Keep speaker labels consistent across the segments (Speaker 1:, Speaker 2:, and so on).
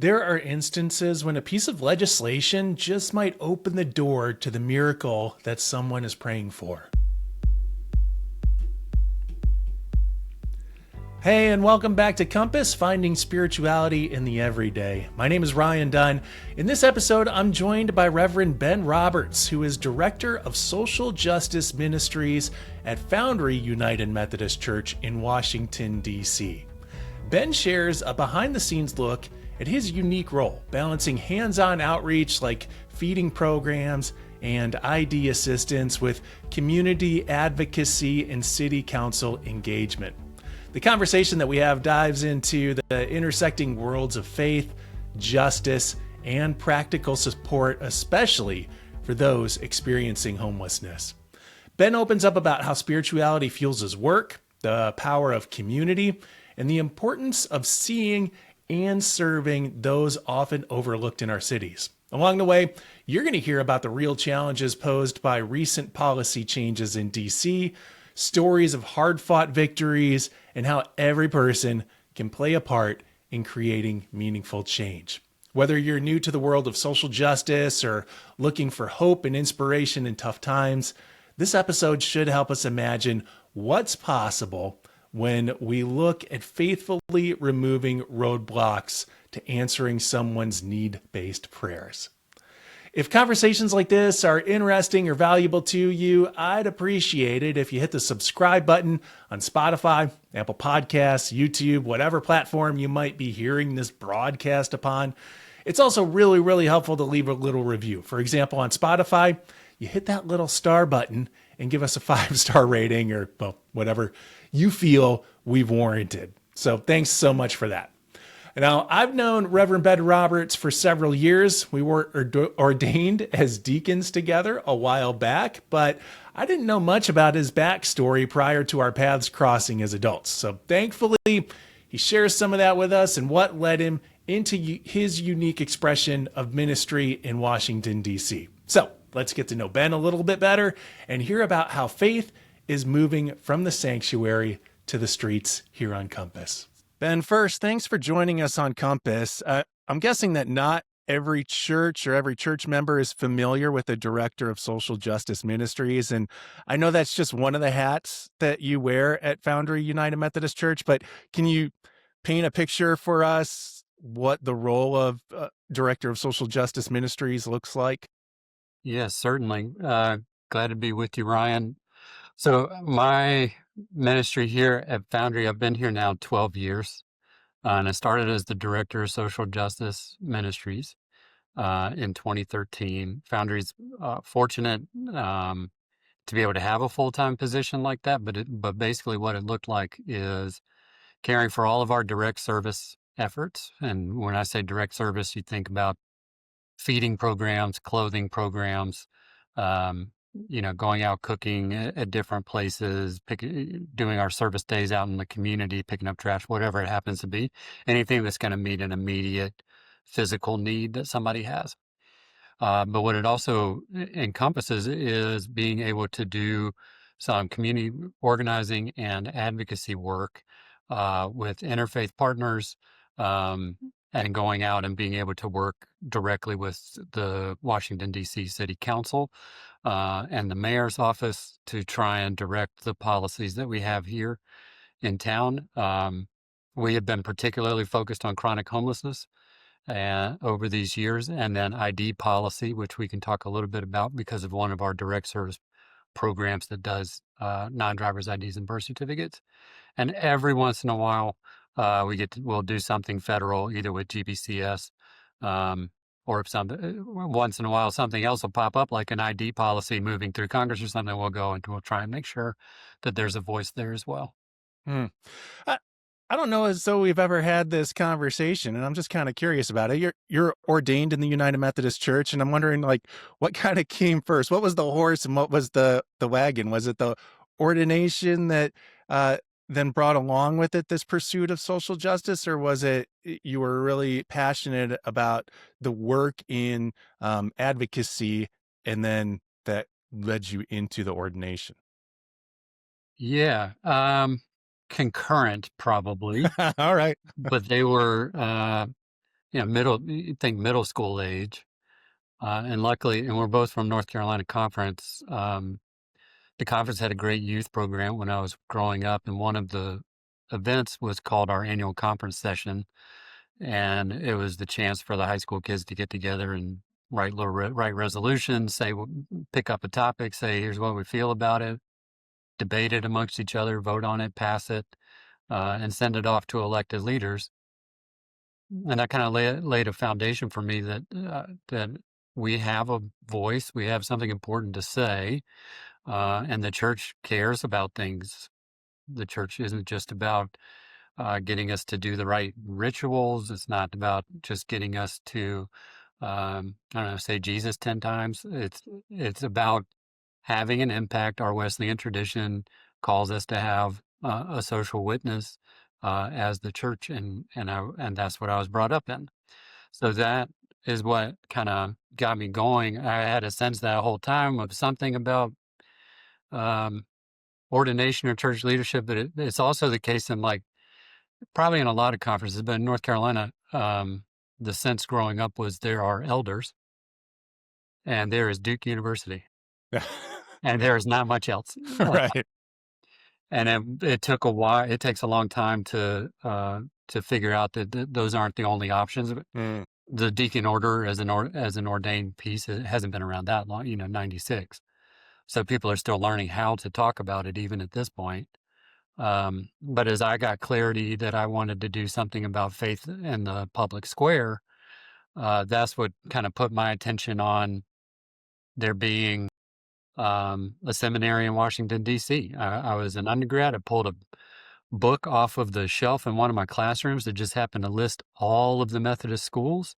Speaker 1: There are instances when a piece of legislation just might open the door to the miracle that someone is praying for. Hey, and welcome back to Compass, finding spirituality in the everyday. My name is Ryan Dunn. In this episode, I'm joined by Reverend Ben Roberts, who is Director of Social Justice Ministries at Foundry United Methodist Church in Washington, D.C. Ben shares a behind-the-scenes look at his unique role, balancing hands-on outreach like feeding programs and ID assistance with community advocacy and city council engagement. The conversation that we have dives into the intersecting worlds of faith, justice, and practical support, especially for those experiencing homelessness. Ben opens up about how spirituality fuels his work, the power of community, and the importance of seeing and serving those often overlooked in our cities. Along the way, you're going to hear about the real challenges posed by recent policy changes in DC, stories of hard-fought victories, and how every person can play a part in creating meaningful change. Whether you're new to the world of social justice or looking for hope and inspiration in tough times, this episode should help us imagine what's possible when we look at faithfully removing roadblocks to answering someone's need-based prayers. If conversations like this are interesting or valuable to you, I'd appreciate it if you hit the subscribe button on Spotify, Apple Podcasts, YouTube, whatever platform you might be hearing this broadcast upon. It's also really helpful to leave a little review. For example, on Spotify, you hit that little star button and give us a 5-star rating or, well, whatever you feel we've warranted. So thanks so much for that. Now, I've known Reverend Ben Roberts for several years. We were ordained as deacons together a while back, but I didn't know much about his backstory prior to our paths crossing as adults. So thankfully, he shares some of that with us and what led him into his unique expression of ministry in Washington, D.C. So let's get to know Ben a little bit better and hear about how faith is moving from the sanctuary to the streets here on Compass. Ben, first, thanks for joining us on Compass. I'm guessing that not every church or every church member is familiar with the Director of Social Justice Ministries, and I know that's just one of the hats that you wear at Foundry United Methodist Church, but can you paint a picture for us what the role of Director of Social Justice Ministries looks like?
Speaker 2: Yes, certainly. Glad to be with you, Ryan. So my ministry here at Foundry, I've been here now 12 years, and I started as the Director of Social Justice Ministries in 2013. Foundry's fortunate to be able to have a full-time position like that, but basically what it looked like is caring for all of our direct service efforts. And when I say direct service, you think about feeding programs, clothing programs, going out cooking at different places, doing our service days out in the community, picking up trash, whatever it happens to be, anything that's going to meet an immediate physical need that somebody has. But what it also encompasses is being able to do some community organizing and advocacy work with interfaith partners, and going out and being able to work directly with the Washington, D.C. City Council and the mayor's office to try and direct the policies that we have here in town. We have been particularly focused on chronic homelessness over these years, and then ID policy, which we can talk a little bit about because of one of our direct service programs that does non-driver's IDs and birth certificates. And every once in a while, we'll do something federal, either with GBCS, or if once in a while something else will pop up, like an ID policy moving through Congress or something. We'll go and we'll try and make sure that there's a voice there as well.
Speaker 1: I, I don't know as though we've ever had this conversation, and I'm just kind of curious about it. You're ordained in the United Methodist Church, and I'm wondering, like, what kind of came first? What was the horse and what was the wagon? Was it the ordination that then brought along with it this pursuit of social justice, or was it you were really passionate about the work in advocacy, and then that led you into the ordination?
Speaker 2: Yeah, concurrent probably,
Speaker 1: All right.
Speaker 2: but they were you think middle school age. And luckily, and we're both from North Carolina Conference. The conference had a great youth program when I was growing up, and one of the events was called our annual conference session, and it was the chance for the high school kids to get together and write resolutions, pick up a topic, say here's what we feel about it, debate it amongst each other, vote on it, pass it, and send it off to elected leaders. And that kind of laid a foundation for me that we have a voice, we have something important to say, and the church cares about things. The church isn't just about getting us to do the right rituals. It's not about just getting us to, I don't know, say Jesus 10 times. It's about having an impact. Our Wesleyan tradition calls us to have a social witness as the church, and that's what I was brought up in. So that is what kind of got me going. I had a sense that whole time of something about um, ordination or church leadership, but it's also the case in probably in a lot of conferences, but in North Carolina, the sense growing up was there are elders and there is Duke University and there is not much else.
Speaker 1: Right.
Speaker 2: And it took a while. It takes a long time to figure out that those aren't the only options.
Speaker 1: Mm.
Speaker 2: The deacon order as an ordained piece, it hasn't been around that long, 96. So people are still learning how to talk about it even at this point. But as I got clarity that I wanted to do something about faith in the public square, that's what kind of put my attention on there being a seminary in Washington, D.C. I was an undergrad. I pulled a book off of the shelf in one of my classrooms that just happened to list all of the Methodist schools.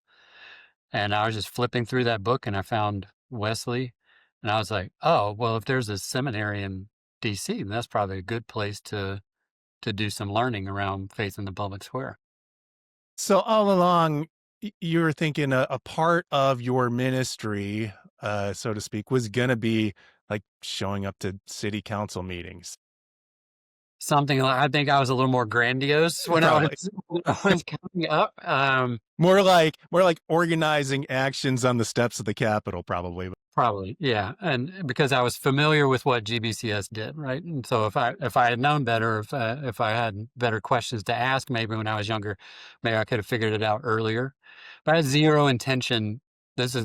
Speaker 2: And I was just flipping through that book and I found Wesley. And I was like, oh, well, if there's a seminary in D.C., then that's probably a good place to do some learning around faith in the public square.
Speaker 1: So all along, you were thinking a part of your ministry, so to speak, was going to be like showing up to city council meetings.
Speaker 2: Something like, I think I was a little more grandiose when I
Speaker 1: Probably.
Speaker 2: was coming up.
Speaker 1: More like organizing actions on the steps of the Capitol, probably.
Speaker 2: Probably, yeah, and because I was familiar with what GBCS did, right? And so if I had known better, if I had better questions to ask, maybe when I was younger, maybe I could have figured it out earlier. But I had zero intention. This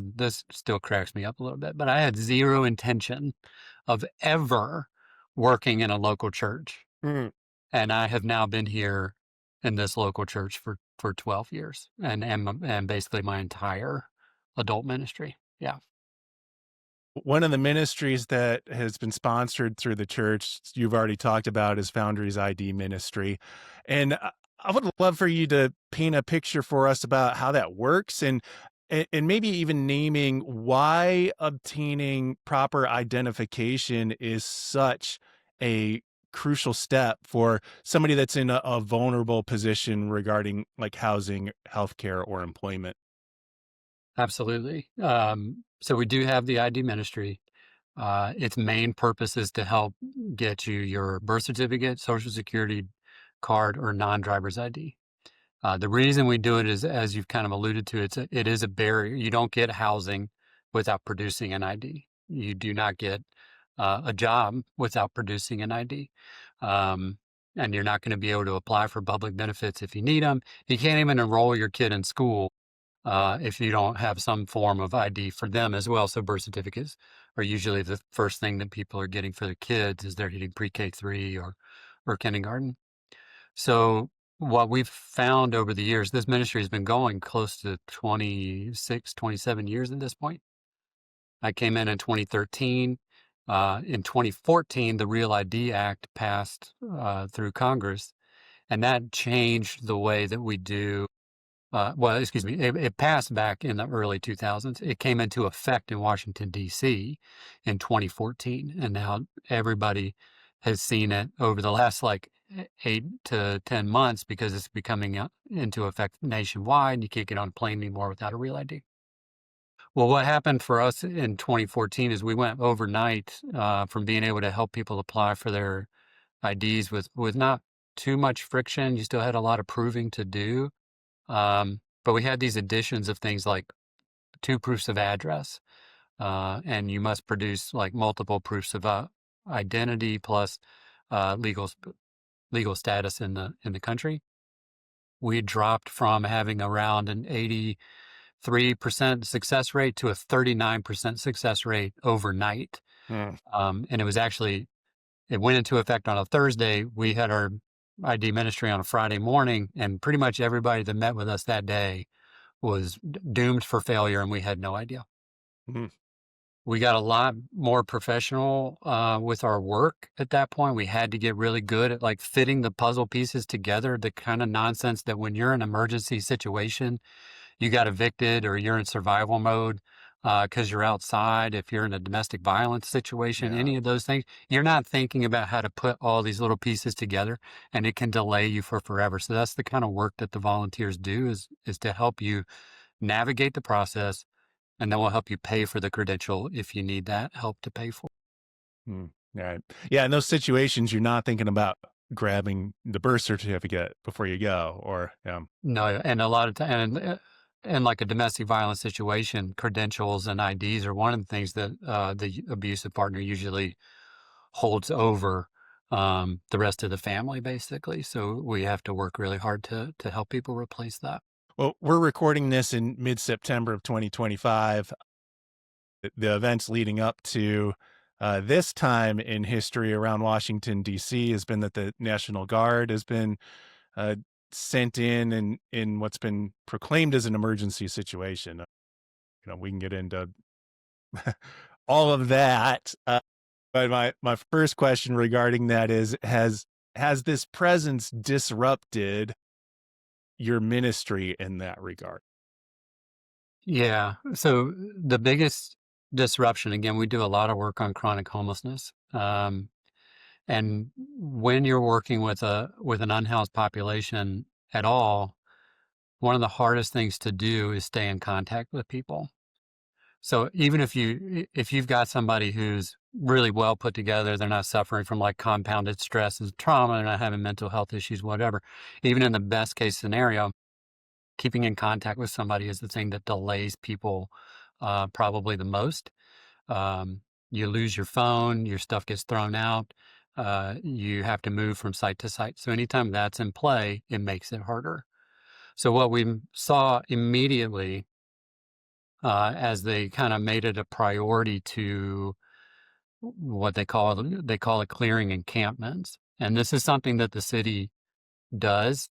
Speaker 2: still cracks me up a little bit, but I had zero intention of ever working in a local church,
Speaker 1: Mm.
Speaker 2: and I have now been here in this local church for 12 years, and basically my entire adult ministry. Yeah.
Speaker 1: One of the ministries that has been sponsored through the church, you've already talked about, is Foundry's ID ministry. And I would love for you to paint a picture for us about how that works and maybe even naming why obtaining proper identification is such a crucial step for somebody that's in a vulnerable position regarding like housing, healthcare, or employment.
Speaker 2: Absolutely. So we do have the ID ministry. Its main purpose is to help get you your birth certificate, social security card, or non-driver's ID. The reason we do it is, as you've kind of alluded to, it is a barrier. You don't get housing without producing an ID. You do not get a job without producing an ID. And you're not going to be able to apply for public benefits if you need them. You can't even enroll your kid in school if you don't have some form of ID for them as well. So birth certificates are usually the first thing that people are getting for their kids as they're hitting pre-K 3 or kindergarten. So what we've found over the years, this ministry has been going close to 26, 27 years at this point. I came in 2013. In 2014, the Real ID Act passed through Congress, and that changed the way that we do it passed back in the early 2000s. It came into effect in Washington, D.C. in 2014. And now everybody has seen it over the last 8 to 10 months because it's becoming into effect nationwide. You can't get on a plane anymore without a real ID. Well, what happened for us in 2014 is we went overnight from being able to help people apply for their IDs with not too much friction. You still had a lot of proving to do. But we had these additions of things like 2 proofs of address, and you must produce like multiple proofs of identity plus uh, legal legal status in the country. We dropped from having around an 83% success rate to a 39% success rate overnight.
Speaker 1: Mm.
Speaker 2: And it went into effect on a Thursday. We had our ID ministry on a Friday morning, and pretty much everybody that met with us that day was doomed for failure, and we had no idea.
Speaker 1: Mm.
Speaker 2: We got a lot more professional with our work at that point. We had to get really good at like fitting the puzzle pieces together, the kind of nonsense that when you're in an emergency situation, you got evicted or you're in survival mode because you're outside. If you're in a domestic violence situation,
Speaker 1: Yeah.
Speaker 2: any of those things, you're not thinking about how to put all these little pieces together, and it can delay you for forever. So that's the kind of work that the volunteers do is to help you navigate the process, and then we'll help you pay for the credential if you need that help to pay for.
Speaker 1: Mm. Right. Yeah. In those situations, you're not thinking about grabbing the birth certificate before you go, or
Speaker 2: No, and a lot of time, and like a domestic violence situation, credentials and IDs are one of the things that the abusive partner usually holds over the rest of the family, basically. So we have to work really hard to help people replace that.
Speaker 1: well, we're recording this in mid-September of 2025. The events leading up to this time in history around Washington, D.C. has been that the National Guard has been uh, sent in what's been proclaimed as an emergency situation. We can get into all of that. But my first question regarding that is, has this presence disrupted your ministry in that regard?
Speaker 2: Yeah. So the biggest disruption, again, we do a lot of work on chronic homelessness. And when you're working with an unhoused population at all, one of the hardest things to do is stay in contact with people. So even if you've got somebody who's really well put together, they're not suffering from like compounded stress and trauma, they're not having mental health issues, whatever. Even in the best case scenario, keeping in contact with somebody is the thing that delays people probably the most. You lose your phone, your stuff gets thrown out, you have to move from site to site. So anytime that's in play, it makes it harder. So what we saw immediately as they kind of made it a priority to what they call it clearing encampments, and this is something that the city does.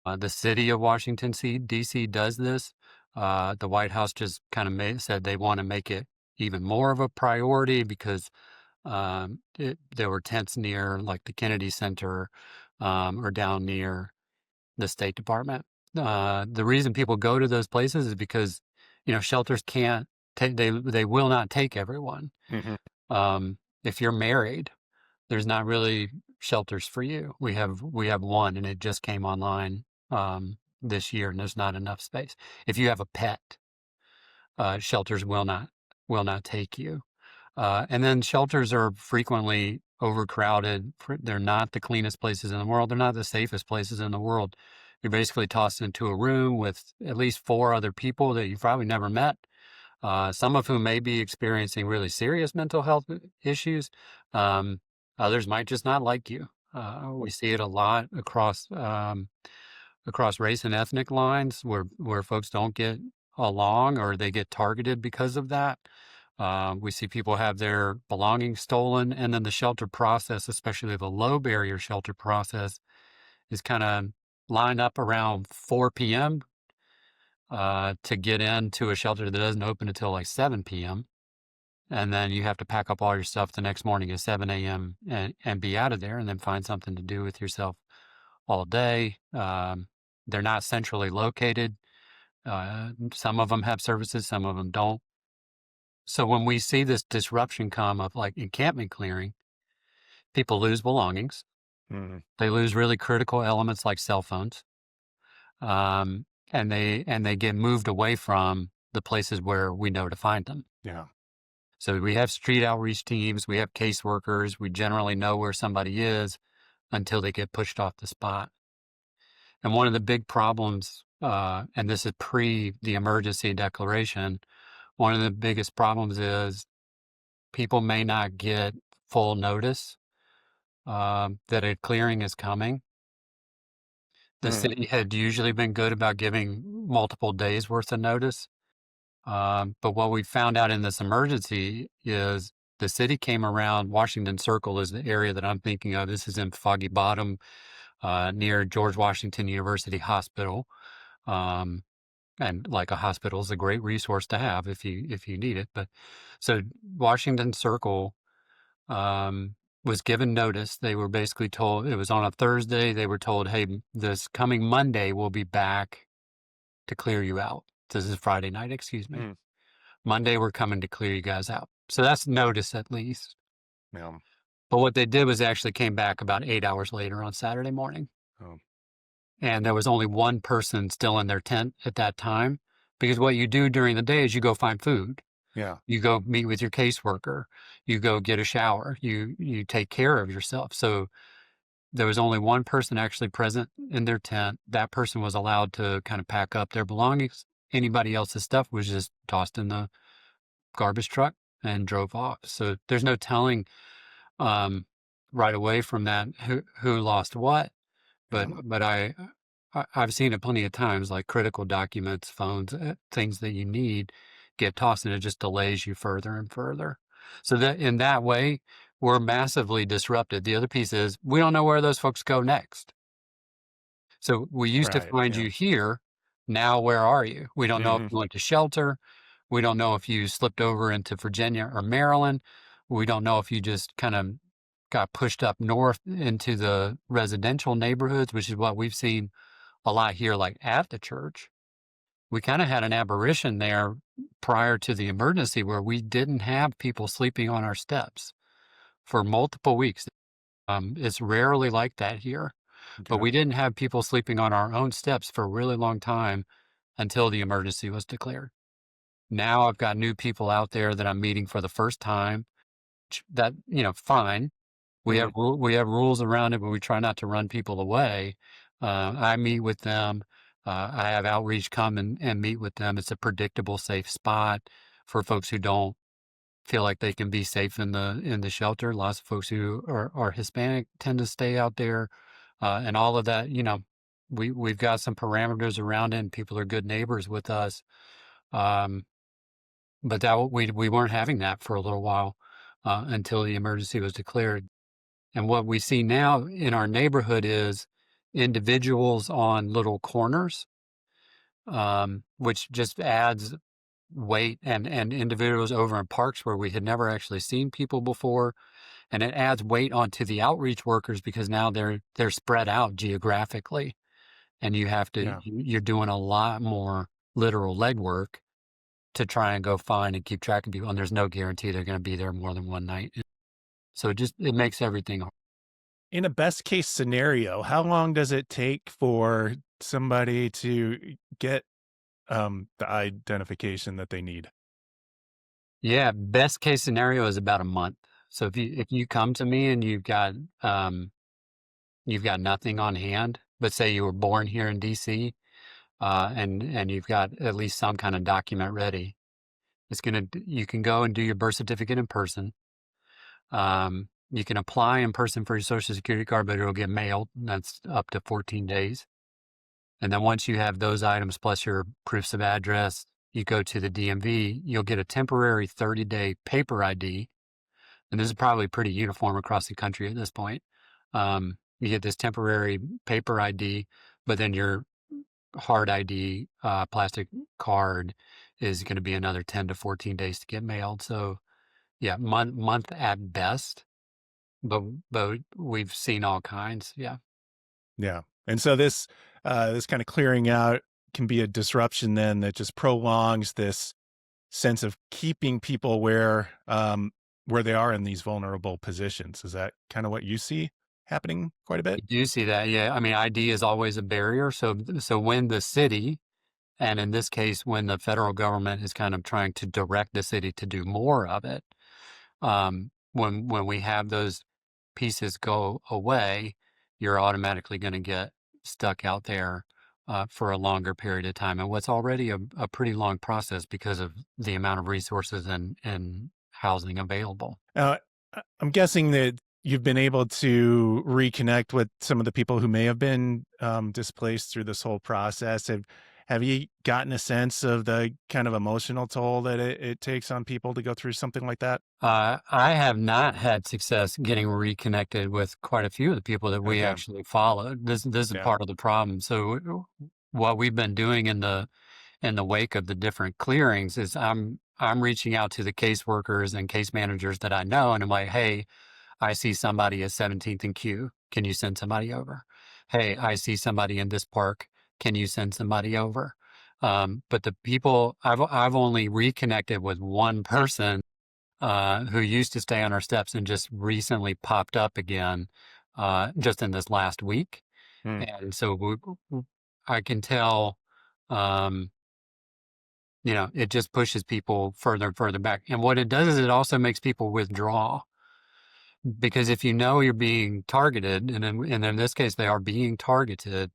Speaker 2: The city of Washington, D.C. does this. The White House just kind of said they want to make it even more of a priority because there were tents near like the Kennedy Center or down near the State Department. The reason people go to those places is because, shelters can't take, they will not take everyone.
Speaker 1: Mhm.
Speaker 2: If you're married, there's not really shelters for you. We have one, and it just came online this year, and there's not enough space. If you have a pet, shelters will not take you. And then shelters are frequently overcrowded. They're not the cleanest places in the world. They're not the safest places in the world. You're basically tossed into a room with at least 4 other people that you've probably never met, some of whom may be experiencing really serious mental health issues. Others might just not like you. We see it a lot across race and ethnic lines where folks don't get along or they get targeted because of that. We see people have their belongings stolen, and then the shelter process, especially the low barrier shelter process, is kind of lined up around 4 p.m. To get into a shelter that doesn't open until like 7 p.m. And then you have to pack up all your stuff the next morning at 7 a.m. And be out of there, and then find something to do with yourself all day. They're not centrally located. Some of them have services, some of them don't. So when we see this disruption come of like encampment clearing, people lose belongings.
Speaker 1: Mhm.
Speaker 2: They lose really critical elements like cell phones, and they get moved away from the places where we know to find them.
Speaker 1: Yeah.
Speaker 2: So we have street outreach teams, we have caseworkers. We generally know where somebody is until they get pushed off the spot. And one of the big problems and this is pre the emergency declaration, one of the biggest problems is people may not get full notice that a clearing is coming. The
Speaker 1: Mm,
Speaker 2: city had usually been good about giving multiple days worth of notice. But what we found out in this emergency is the city came around. Washington Circle is the area that I'm thinking of. This is in Foggy Bottom, near George Washington University Hospital. Um, and like a hospital is a great resource to have if you need it. But so Washington Circle was given notice. They were basically told it was on a Thursday. They were told, "Hey, this coming Monday we'll be back to clear you out." This is Friday night, excuse me.
Speaker 1: mm,
Speaker 2: Monday we're coming to clear you guys out. So that's notice at least.
Speaker 1: yeah.
Speaker 2: But what they did was they actually came back about 8 hours later on Saturday morning.
Speaker 1: Oh,
Speaker 2: And there was only one person still in their tent at that time. Because what you do during the day is you go find food.
Speaker 1: yeah.
Speaker 2: You go meet with your caseworker. You go get a shower. You take care of yourself. So there was only one person actually present in their tent. That person was allowed to kind of pack up their belongings. Anybody else's stuff was just tossed in the garbage truck and drove off. So there's no telling um, right away from that who lost what.
Speaker 1: Yeah.
Speaker 2: But I've seen it plenty of times, like critical documents, phones, things that you need get tossed, and it just delays you further and further. So that in that way, we're massively disrupted. The other piece is we don't know where those folks go next. So we used to
Speaker 1: Right.
Speaker 2: find
Speaker 1: Yeah.
Speaker 2: you here. Now, where are you? We don't know if
Speaker 1: Hmm.
Speaker 2: you went to shelter. We don't know if you slipped over into Virginia or Maryland. We don't know if you just kind of got pushed up north into the residential neighborhoods, which is what we've seen a lot here, like at the church. We kind of had an aberration there prior to the emergency where we didn't have people sleeping on our steps for multiple weeks. It's rarely like that here, but
Speaker 1: Okay.
Speaker 2: we didn't have people sleeping on our own steps for a really long time until the emergency was declared. Now I've got new people out there that I'm meeting for the first time. That fine.
Speaker 1: Hmm.
Speaker 2: We have rules around it, but we try not to run people away. I meet with them. I have outreach come and meet with them. It's a predictable, safe spot for folks who don't feel like they can be safe in the shelter. Lots of folks who are Hispanic tend to stay out there, and all of that. We've got some parameters around it, and people are good neighbors with us. Um, but that we weren't having that for a little while until the emergency was declared. And what we see now in our neighborhood is individuals on little corners, which just adds weight, and individuals over in parks where we had never actually seen people before. And it adds weight onto the outreach workers because now they're spread out geographically, and
Speaker 1: Yeah.
Speaker 2: you're doing a lot more literal legwork to try and go find and keep track of people. And there's no guarantee they're going to be there more than one night. So it makes everything hard.
Speaker 1: In a best case scenario, how long does it take for somebody to get the identification that they need?
Speaker 2: Yeah, best case scenario is about a month. So if you come to me and you've got nothing on hand, but say you were born here in DC, and you've got at least some kind of document ready, you can go and do your birth certificate in person. You can apply in person for your Social Security card, but it'll get mailed. That's up to 14 days. And then once you have those items plus your proofs of address, you go to the DMV, you'll get a temporary 30-day paper ID. And this is probably pretty uniform across the country at this point. You get this temporary paper ID, but then your hard ID plastic card is going to be another 10 to 14 days to get mailed. So yeah, month at best, but we've seen all kinds. Yeah.
Speaker 1: Yeah. And so this kind of clearing out can be a disruption then that just prolongs this sense of keeping people where they are in these vulnerable positions. Is that kind of what you see happening quite a bit?
Speaker 2: You do see that. Yeah. I mean, ID is always a barrier. So when the city, and in this case, when the federal government is kind of trying to direct the city to do more of it, when we have those pieces go away, you're automatically going to get stuck out there for a longer period of time, and what's already a pretty long process because of the amount of resources and housing available.
Speaker 1: Uh, I'm guessing that you've been able to reconnect with some of the people who may have been displaced through this whole process. Have you gotten a sense of the kind of emotional toll that it takes on people to go through something like that?
Speaker 2: I have not had success getting reconnected with quite a few of the people that we
Speaker 1: Okay.
Speaker 2: actually followed. This is
Speaker 1: Yeah.
Speaker 2: part of the problem. So what we've been doing in the wake of the different clearings is I'm reaching out to the caseworkers and case managers that I know, and I'm like, hey, I see somebody at 17th and Q. Can you send somebody over? Hey, I see somebody in this park. Can you send somebody over? But the people I've only reconnected with one person who used to stay on our steps and just recently popped up again just in this last week.
Speaker 1: Hmm.
Speaker 2: And so I can tell, um, it just pushes people further and further back. And what it does is it also makes people withdraw because if you know you're being targeted, and in this case they are being targeted,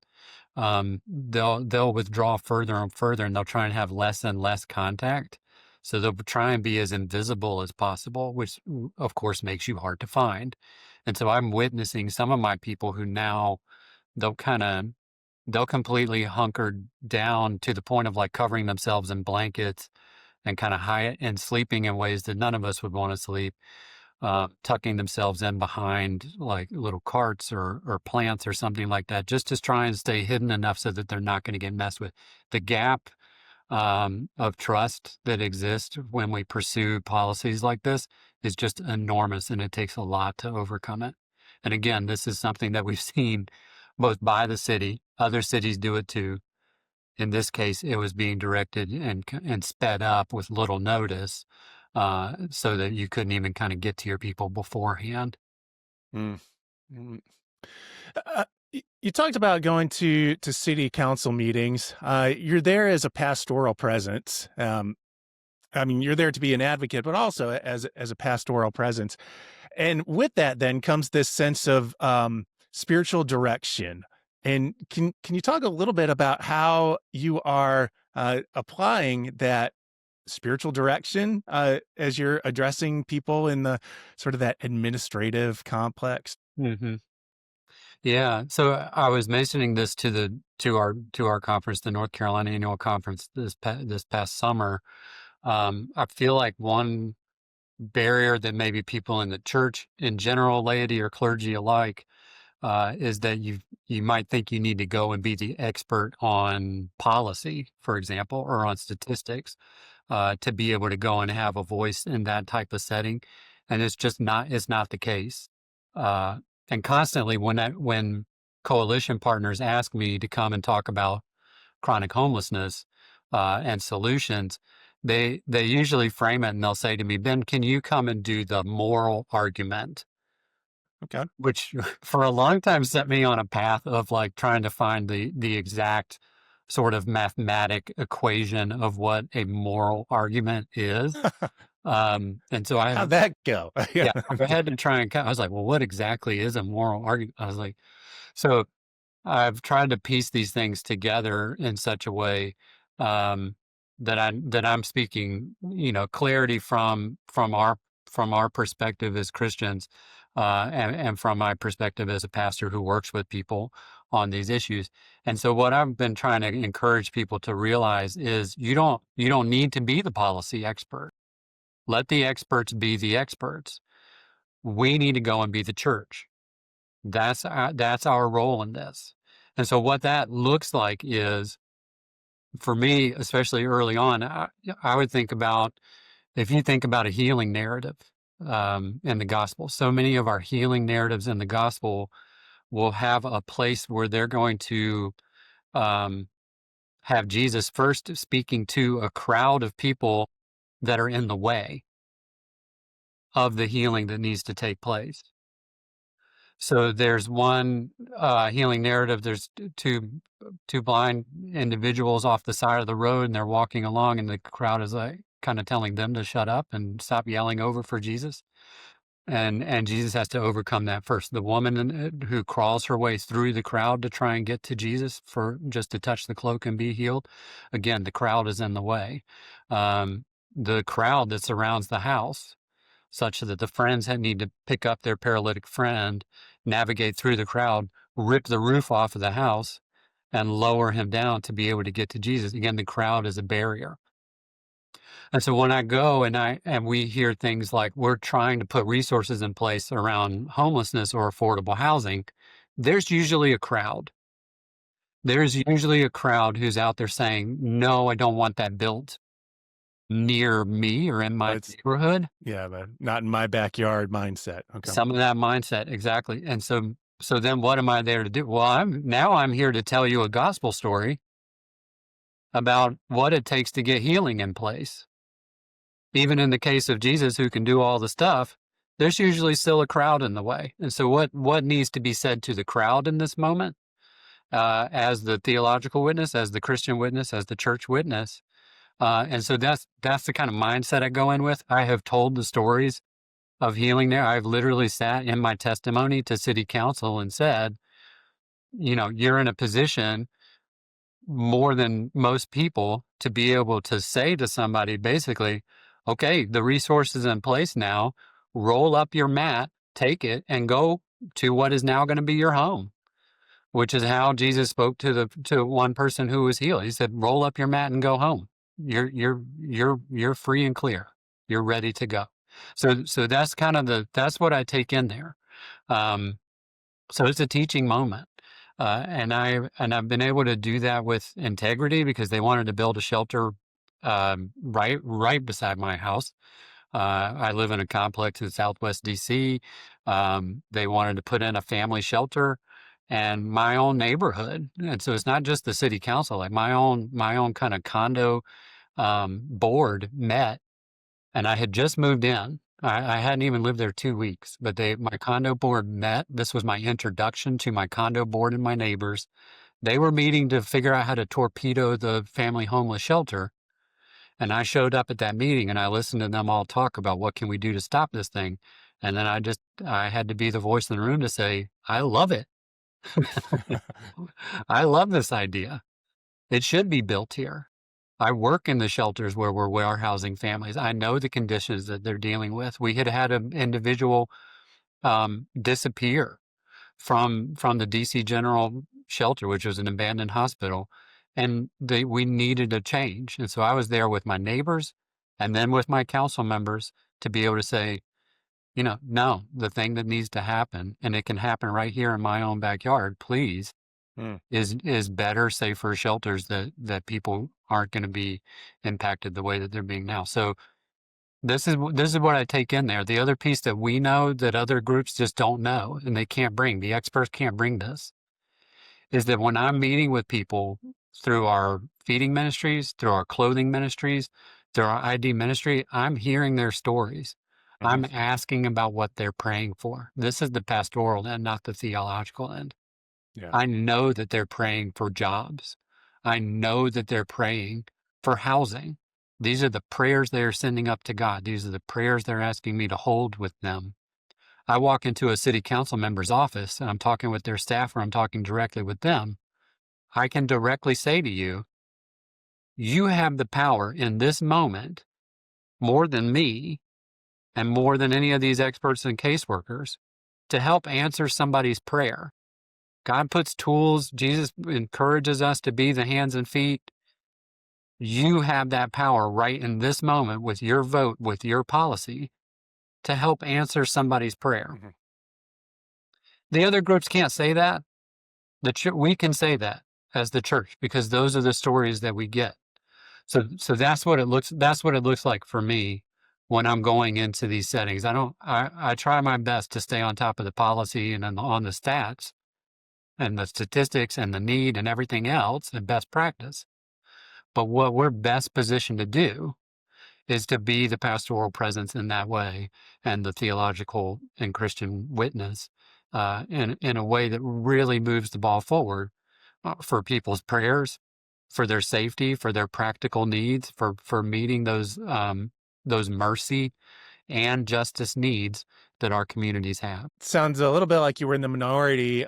Speaker 2: they'll withdraw further and further, and they'll try and have less and less contact. So they'll try and be as invisible as possible, which of course makes you hard to find. And so I'm witnessing some of my people who now they'll kind of they'll completely hunker down to the point of like covering themselves in blankets and kind of high and sleeping in ways that none of us would want to sleep, tucking themselves in behind like little carts or plants or something like that, just to try and stay hidden enough so that they're not going to get messed with. The gap of trust that exists when we pursue policies like this is just enormous, and it takes a lot to overcome it. And again, this is something that we've seen both by the city, other cities do it too. In this case, it was being directed and sped up with little notice, so that you couldn't even kind of get to your people beforehand.
Speaker 1: Mm. Mm. You talked about going to city council meetings. You're there as a pastoral presence. I mean, you're there to be an advocate, but also as a pastoral presence. And with that, then comes this sense of spiritual direction. And can you talk a little bit about how you are applying that spiritual direction as you're addressing people in the sort of that administrative complex?
Speaker 2: hmm Yeah. So I was mentioning this to our conference, the North Carolina Annual Conference this past summer. I feel like one barrier that maybe people in the church in general, laity or clergy alike, is that you might think you need to go and be the expert on policy, for example, or on statistics, to be able to go and have a voice in that type of setting, and it's not the case. Uh, and constantly when coalition partners ask me to come and talk about chronic homelessness and solutions, they usually frame it and they'll say to me, Ben, can you come and do the moral argument?
Speaker 1: Okay.
Speaker 2: Which for a long time set me on a path of like trying to find the exact sort of mathematic equation of what a moral argument is. And so
Speaker 1: How'd that go? Yeah.
Speaker 2: yeah, I had to try and I was like, well, what exactly is a moral argument? I was like, so I've tried to piece these things together in such a way um, that I'm speaking, clarity from our perspective as Christians, and from my perspective as a pastor who works with people on these issues. And so, what I've been trying to encourage people to realize is you don't need to be the policy expert. Let the experts be the experts. We need to go and be the church. That's our role in this. And so what that looks like is, for me, especially early on, I would think about, if you think about a healing narrative in the gospel, so many of our healing narratives in the gospel will have a place where they're going to um, have Jesus first speaking to a crowd of people that are in the way of the healing that needs to take place. So there's one healing narrative. There's two blind individuals off the side of the road, and they're walking along, and the crowd is like kind of telling them to shut up and stop yelling over for Jesus. and Jesus has to overcome that first. The woman who crawls her way through the crowd to try and get to Jesus for just to touch the cloak and be healed. Again, the crowd is in the way. The crowd that surrounds the house, such that the friends need to pick up their paralytic friend, navigate through the crowd, rip the roof off of the house, and lower him down to be able to get to Jesus. Again, the crowd is a barrier. And so when I go and we hear things like we're trying to put resources in place around homelessness or affordable housing, there's usually a crowd. There's usually a crowd who's out there saying, no, I don't want that built near me or in my neighborhood.
Speaker 1: Yeah, the not in my backyard mindset. Okay.
Speaker 2: Some of that mindset, exactly. And so then what am I there to do? Well, I'm here to tell you a gospel story about what it takes to get healing in place. Even in the case of Jesus, who can do all the stuff, there's usually still a crowd in the way. And so what needs to be said to the crowd in this moment, as the theological witness, as the Christian witness, as the church witness? And so that's the kind of mindset I go in with. I have told the stories of healing there. I've literally sat in my testimony to city council and said, you're in a position more than most people to be able to say to somebody, basically, okay, the resources in place now, roll up your mat, take it, and go to what is now going to be your home, which is how Jesus spoke to one person who was healed. He said, roll up your mat and go home. You're free and clear. You're ready to go. So that's kind of that's what I take in there. So it's a teaching moment. And I've been able to do that with integrity because they wanted to build a shelter right beside my house. I live in a complex in Southwest DC. They wanted to put in a family shelter and my own neighborhood. And so it's not just the city council, like my own kind of condo board met, and I had just moved in. I hadn't even lived there 2 weeks, but my condo board met. This was my introduction to my condo board and my neighbors. They were meeting to figure out how to torpedo the family homeless shelter. And I showed up at that meeting and I listened to them all talk about what can we do to stop this thing. And then I had to be the voice in the room to say, I love it. I love this idea. It should be built here. I work in the shelters where we're warehousing families. I know the conditions that they're dealing with. We had an individual disappear from the DC General Shelter, which was an abandoned hospital, and we needed a change. And so I was there with my neighbors and then with my council members to be able to say, no, the thing that needs to happen, and it can happen right here in my own backyard, please, is better, safer shelters that people aren't going to be impacted the way that they're being now. So this is what I take in there. The other piece that we know that other groups just don't know and they can't bring, the experts can't bring this, is that when I'm meeting with people through our feeding ministries, through our clothing ministries, through our ID ministry, I'm hearing their stories. I'm asking about what they're praying for. This is the pastoral end, not the theological end. Yeah. I know that they're praying for jobs. I know that they're praying for housing. These are the prayers they are sending up to God. These are the prayers they're asking me to hold with them. I walk into a city council member's office and I'm talking with their staff or I'm talking directly with them. I can directly say to you, you have the power in this moment, more than me and more than any of these experts and caseworkers, to help answer somebody's prayer. God puts tools. Jesus encourages us to be the hands and feet. You have that power right in this moment with your vote, with your policy, to help answer somebody's prayer. The other groups can't say that. We can say that as the church because those are the stories that we get. So that's what it looks like for me when I'm going into these settings. I try my best to stay on top of the policy and on the stats and the statistics and the need and everything else and best practice. But what we're best positioned to do is to be the pastoral presence in that way and the theological and Christian witness in a way that really moves the ball forward for people's prayers, for their safety, for their practical needs, for meeting those mercy and justice needs that our communities have.
Speaker 1: Sounds a little bit like you were in the minority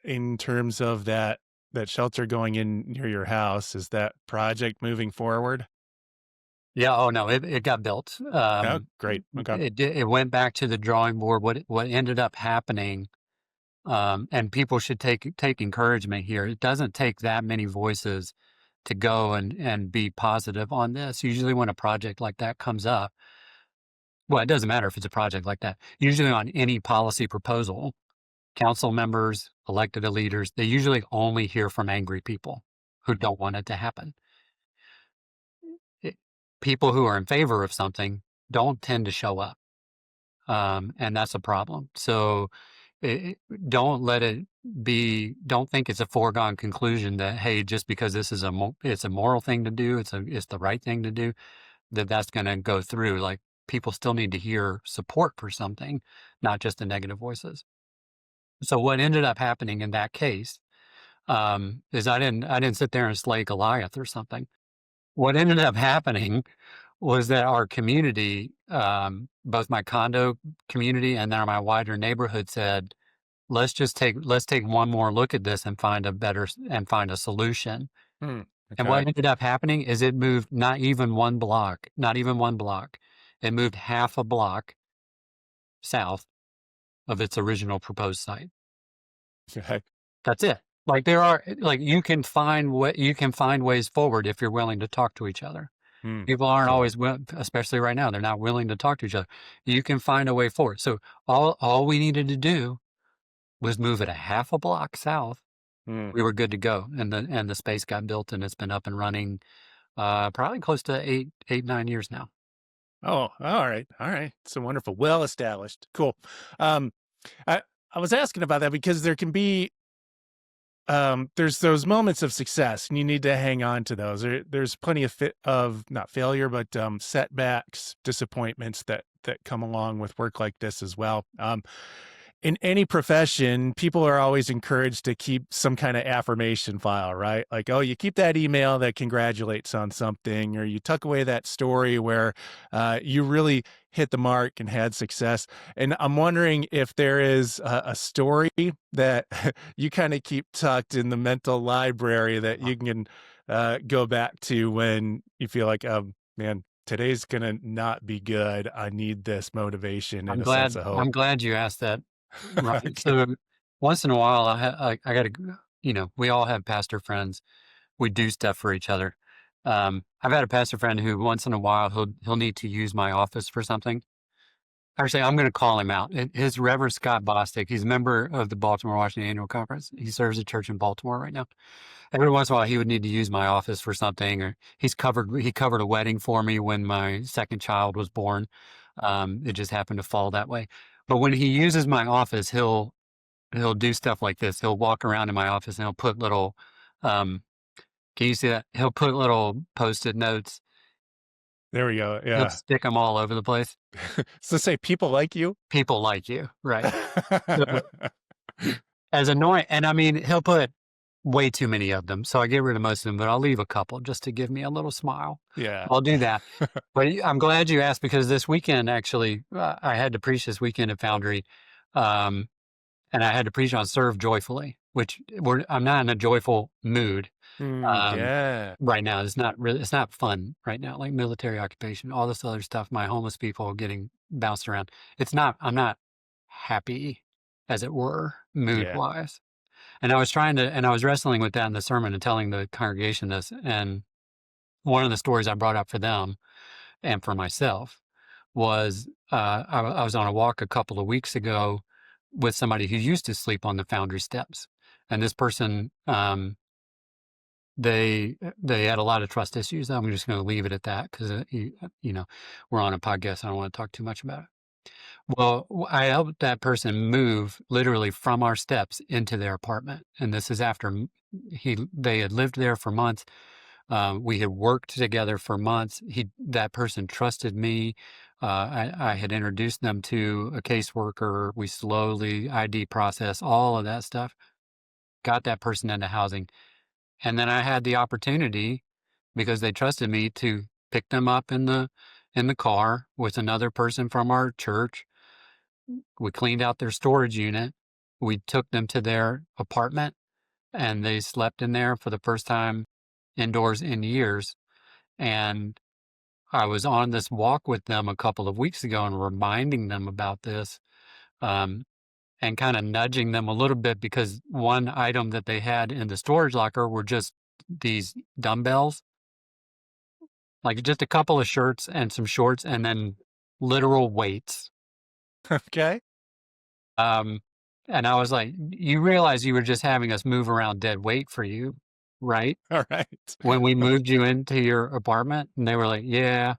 Speaker 1: in terms of that shelter going in near your house. Is that project moving forward?
Speaker 2: Yeah. Oh no, it got built.
Speaker 1: Oh, great. Okay.
Speaker 2: It went back to the drawing board. What ended up happening, and people should take encouragement here. It doesn't take that many voices to go and be positive on this. Usually, when a project like that comes up, well, it doesn't matter if it's a project like that. Usually, on any policy proposal, council members, elected leaders, they usually only hear from angry people who don't want it to happen. It, People who are in favor of something don't tend to show up, and that's a problem. So don't let it be. Don't think it's a foregone conclusion that, hey, just because this is it's a moral thing to do, it's the right thing to do, that's going to go through. Like, people still need to hear support for something, not just the negative voices. So what ended up happening in that case, is I didn't sit there and slay Goliath or something. What ended up happening was that our community, both my condo community and then my wider neighborhood, said, let's take one more look at this and find a solution.
Speaker 1: Hmm.
Speaker 2: And what
Speaker 1: Okay.
Speaker 2: ended up happening is it moved not even one block, not even one block. It moved half a block south of its original proposed site.
Speaker 1: Okay.
Speaker 2: That's it. Like, there are, like, you can find ways forward if you're willing to talk to each other.
Speaker 1: Hmm.
Speaker 2: People aren't
Speaker 1: Cool.
Speaker 2: always especially right now, they're not willing to talk to each other. You can find a way forward. So all we needed to do was move it a half a block south.
Speaker 1: Hmm.
Speaker 2: We were good to go, and the space got built, and it's been up and running, probably close to 9 years now.
Speaker 1: Oh, all right. All right. So wonderful. Well established. Cool. Um, I, I was asking about that because there can be there's those moments of success and you need to hang on to those. There's plenty of not failure, but setbacks, disappointments that come along with work like this as well. In any profession, people are always encouraged to keep some kind of affirmation file, right? Like, oh, you keep that email that congratulates on something, or you tuck away that story where you really hit the mark and had success. And I'm wondering if there is a story that you kind of keep tucked in the mental library that you can go back to when you feel like, man, today's gonna not be good. I need this motivation and a sense of hope.
Speaker 2: I'm glad you asked that. Right.
Speaker 1: Okay.
Speaker 2: So once in a while, I got to, we all have pastor friends. We do stuff for each other. I've had a pastor friend who once in a while he'll need to use my office for something. Actually, I'm going to call him out. His Reverend Scott Bostic. He's a member of the Baltimore Washington Annual Conference. He serves a church in Baltimore right now. Every once in a while, he would need to use my office for something, or he covered a wedding for me when my second child was born. It just happened to fall that way. But when he uses my office, he'll do stuff like this. He'll walk around in my office and he'll put little, can you see that? He'll put little Post-it notes.
Speaker 1: There we go.
Speaker 2: He'll
Speaker 1: Yeah.
Speaker 2: stick them all over the place.
Speaker 1: So say people like you.
Speaker 2: People like you, right? So, as annoying, and I mean, he'll put way too many of them, so I get rid of most of them, but I'll leave a couple just to give me a little smile.
Speaker 1: Yeah.
Speaker 2: I'll do that. But I'm glad you asked, because this weekend, actually, I had to preach this weekend at Foundry, and I had to preach on serve joyfully, which I'm not in a joyful mood
Speaker 1: Yeah.
Speaker 2: right now. It's not fun right now, like military occupation, all this other stuff, my homeless people getting bounced around. I'm not happy, as it were, mood
Speaker 1: Yeah.
Speaker 2: wise. And I was wrestling with that in the sermon and telling the congregation this. And one of the stories I brought up for them and for myself was, I was on a walk a couple of weeks ago with somebody who used to sleep on the Foundry steps. And this person, they had a lot of trust issues. I'm just going to leave it at that, because, we're on a podcast. I don't want to talk too much about it. Well, I helped that person move literally from our steps into their apartment, and this is after they had lived there for months. We had worked together for months. That person trusted me. I had introduced them to a caseworker. We slowly ID process all of that stuff, got that person into housing, and then I had the opportunity, because they trusted me, to pick them up in the car with another person from our church, We cleaned out their storage unit. We took them to their apartment and they slept in there for the first time indoors in years. And I was on this walk with them a couple of weeks ago and reminding them about this, um, and kind of nudging them a little bit because one item that they had in the storage locker were just these dumbbells, like just a couple of shirts and some shorts, and then literal weights.
Speaker 1: Okay.
Speaker 2: Um, and I was like, you realize you were just having us move around dead weight for you, right?
Speaker 1: All right.
Speaker 2: When we moved you into your apartment, and they were like, yeah,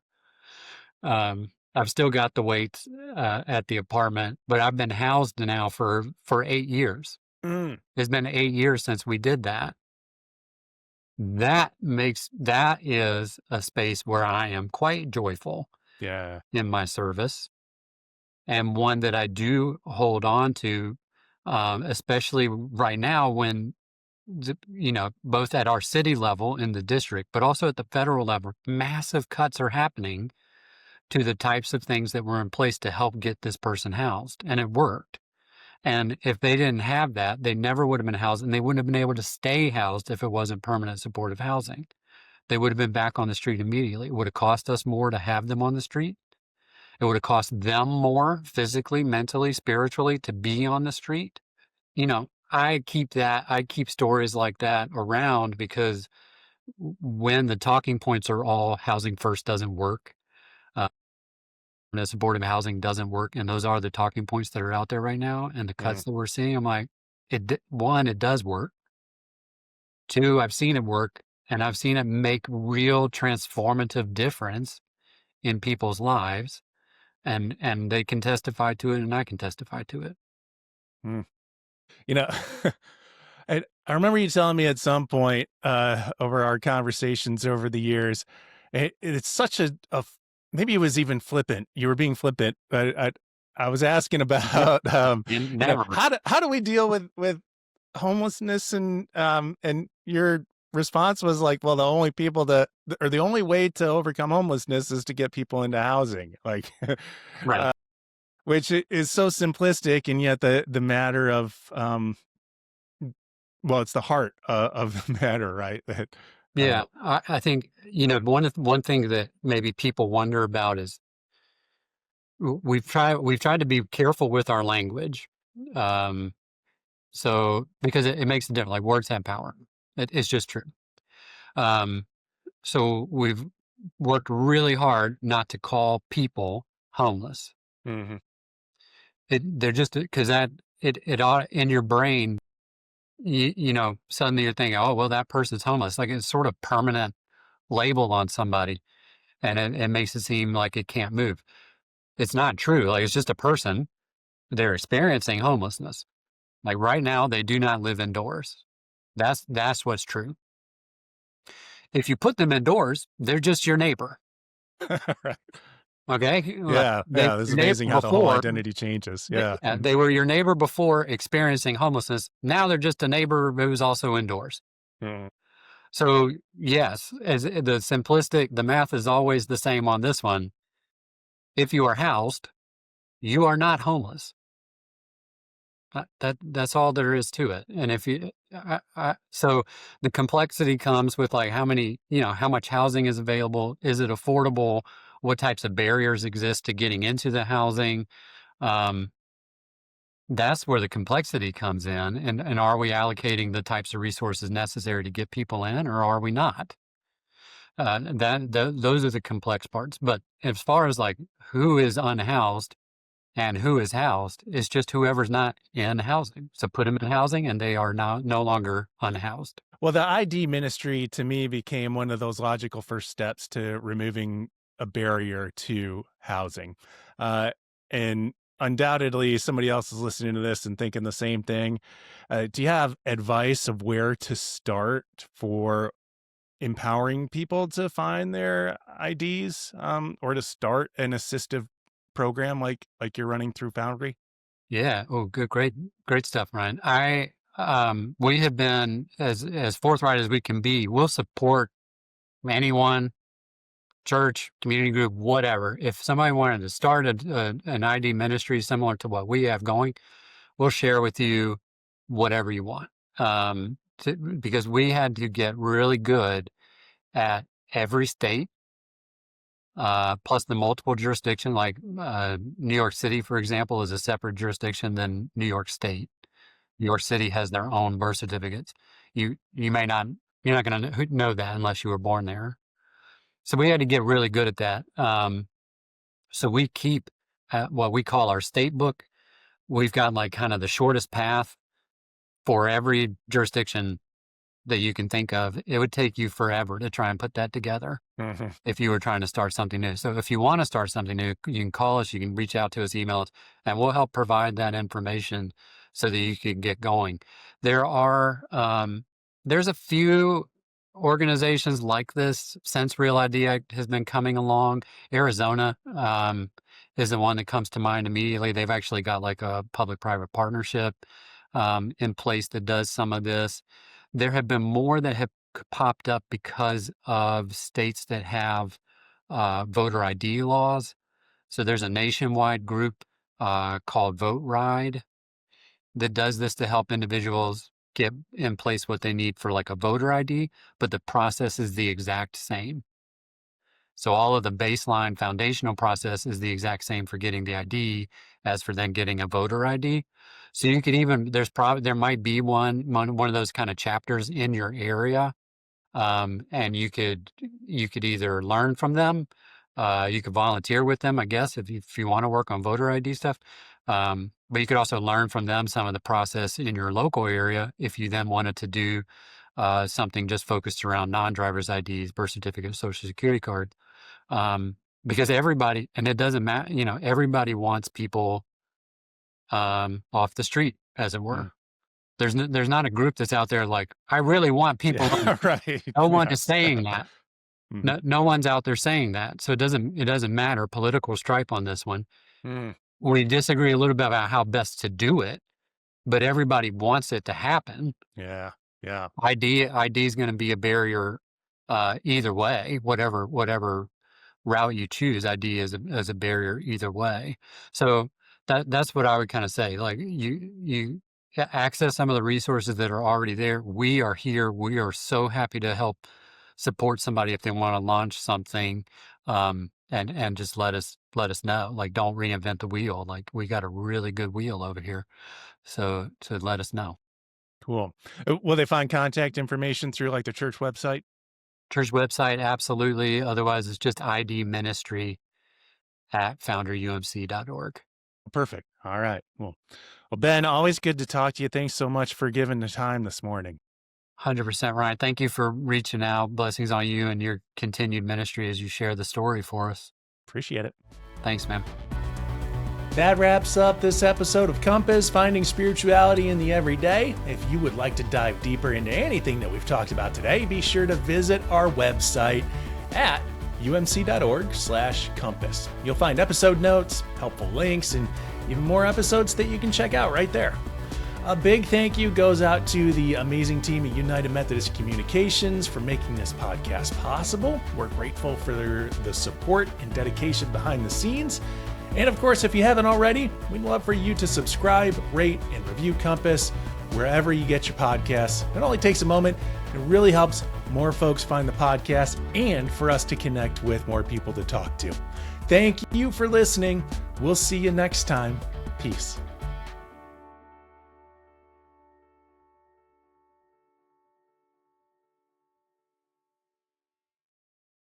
Speaker 2: I've still got the weights at the apartment, but I've been housed now for 8 years.
Speaker 1: Mm,
Speaker 2: It's been 8 years since we did that. That is a space where I am quite joyful
Speaker 1: yeah.
Speaker 2: in my service, and one that I do hold on to, especially right now when both at our city level in the district, but also at the federal level, massive cuts are happening to the types of things that were in place to help get this person housed, and it worked. And if they didn't have that, they never would have been housed, and they wouldn't have been able to stay housed if it wasn't permanent supportive housing. They would have been back on the street immediately. It would have cost us more to have them on the street. It would have cost them more physically, mentally, spiritually to be on the street. I keep stories like that around because when the talking points are all housing first doesn't work, uh, supportive housing doesn't work, and those are the talking points that are out there right now, and the
Speaker 1: Mm,
Speaker 2: cuts that we're seeing, I'm like, one, it does work. Two, I've seen it work, and I've seen it make real transformative difference in people's lives, and they can testify to it, and I can testify to it.
Speaker 1: mm. You know, I remember you telling me at some point over our conversations over the years, it's such maybe it was even flippant. You were being flippant, but I was asking
Speaker 2: Yeah,
Speaker 1: about
Speaker 2: and never.
Speaker 1: how do we deal with homelessness, and your response was like, well, the only people that or the only way to overcome homelessness is to get people into housing, like
Speaker 2: Right.
Speaker 1: which is so simplistic, and yet the matter of well, it's the heart of the matter, right? That
Speaker 2: Yeah, I think, one thing that maybe people wonder about is we've tried to be careful with our language. Um, so because it makes a difference, like words have power. It's just true. Um, so we've worked really hard not to call people homeless.
Speaker 1: Mhm.
Speaker 2: They're just because that it ought in your brain, suddenly you're thinking, oh well, that person's homeless. Like it's sort of permanent label on somebody, and it makes it seem like it can't move. It's not true. Like it's just a person. They're experiencing homelessness. Like right now, they do not live indoors. That's what's true. If you put them indoors, they're just your neighbor.
Speaker 1: Right.
Speaker 2: Okay, like
Speaker 1: Yeah,
Speaker 2: they
Speaker 1: yeah,
Speaker 2: were
Speaker 1: this is
Speaker 2: your neighbor
Speaker 1: amazing how the whole
Speaker 2: before.
Speaker 1: identity changes. Yeah. Mhm.
Speaker 2: They were your neighbor before experiencing homelessness. Now they're just a neighbor who's also indoors.
Speaker 1: Mhm.
Speaker 2: So yes, as the math is always the same on this one. If you are housed, you are not homeless. That's all there is to it. And if you, so the complexity comes with like how much housing is available? Is it affordable? What types of barriers exist to getting into the housing? Um, that's where the complexity comes in. And are we allocating the types of resources necessary to get people in, or are we not? Those are the complex parts. But as far as like who is unhoused, and who is housed is just whoever's not in housing. So put them in housing and they are now no longer unhoused.
Speaker 1: Well, the ID ministry to me became one of those logical first steps to removing a barrier to housing. And undoubtedly, somebody else is listening to this and thinking the same thing. Do you have advice of where to start for empowering people to find their IDs, or to start an assistive program like you're running through Foundry?
Speaker 2: Yeah. Oh, good. Great. Great stuff, Ryan. We have been as forthright as we can be. We'll support anyone church, community group, whatever. If somebody wanted to start an ID ministry similar to what we have going, we'll share with you whatever you want. Because we had to get really good at every state, plus the multiple jurisdiction, like New York City, for example, is a separate jurisdiction than New York State. New York City has their own birth certificates. You're not going to know that unless you were born there. So we had to get really good at that. So we keep what we call our state book. We've got like kind of the shortest path for every jurisdiction that you can think of. It would take you forever to try and put that together if you were trying to start something new. So if you want to start something new, you can call us, you can reach out to us, email us, and we'll help provide that information so that you can get going. There's a few organizations like this since Real ID has been coming along. Arizona is the one that comes to mind immediately. They've actually got like a public-private partnership in place that does some of this. There have been more that have popped up because of states that have voter ID laws. So there's a nationwide group called Vote Ride that does this to help individuals get in place what they need for like a voter ID, but the process is the exact same. So all of the baseline foundational process is the exact same for getting the ID as for then getting a voter ID. So you could even, there might be one of those kind of chapters in your area. And you could either learn from them, you could volunteer with them, I guess, if you want to work on voter ID stuff. But you could also learn from them some of the process in your local area if you then wanted to do something just focused around non-driver's IDs, birth certificate, social security card. Because everybody, and it doesn't matter, everybody wants people off the street, as it were. There's not a group that's out there like, I really want people.
Speaker 1: Yeah, right.
Speaker 2: No one is saying that. No one's out there saying that. So it doesn't matter political stripe on this one. We disagree a little bit about how best to do it, but everybody wants it to happen.
Speaker 1: Yeah.
Speaker 2: ID is going to be a barrier either way, whatever route you choose. ID is a barrier either way. So that's what I would kind of say. Like you access some of the resources that are already there. We are here. We are so happy to help support somebody if they want to launch something, and just let us know. Like, don't reinvent the wheel. Like, we got a really good wheel over here, so to let us know.
Speaker 1: Cool. Will they find contact information through like the church website?
Speaker 2: Church website, absolutely. Otherwise, it's just ID Ministry at foundryumc.org.
Speaker 1: Perfect. All right. Well, Ben, always good to talk to you. Thanks so much for giving the time this morning.
Speaker 2: 100%, Ryan. Thank you for reaching out. Blessings on you and your continued ministry as you share the story for us.
Speaker 1: Appreciate it.
Speaker 2: Thanks, man.
Speaker 1: That wraps up this episode of Compass, Finding Spirituality in the Everyday. If you would like to dive deeper into anything that we've talked about today, be sure to visit our website at umc.org/compass. You'll find episode notes, helpful links, and even more episodes that you can check out right there. A big thank you goes out to the amazing team at United Methodist Communications for making this podcast possible. We're grateful for the support and dedication behind the scenes. And of course, if you haven't already, we'd love for you to subscribe, rate, and review Compass wherever you get your podcasts. It only takes a moment. It really helps more folks find the podcast and for us to connect with more people to talk to. Thank you for listening. We'll see you next time. Peace.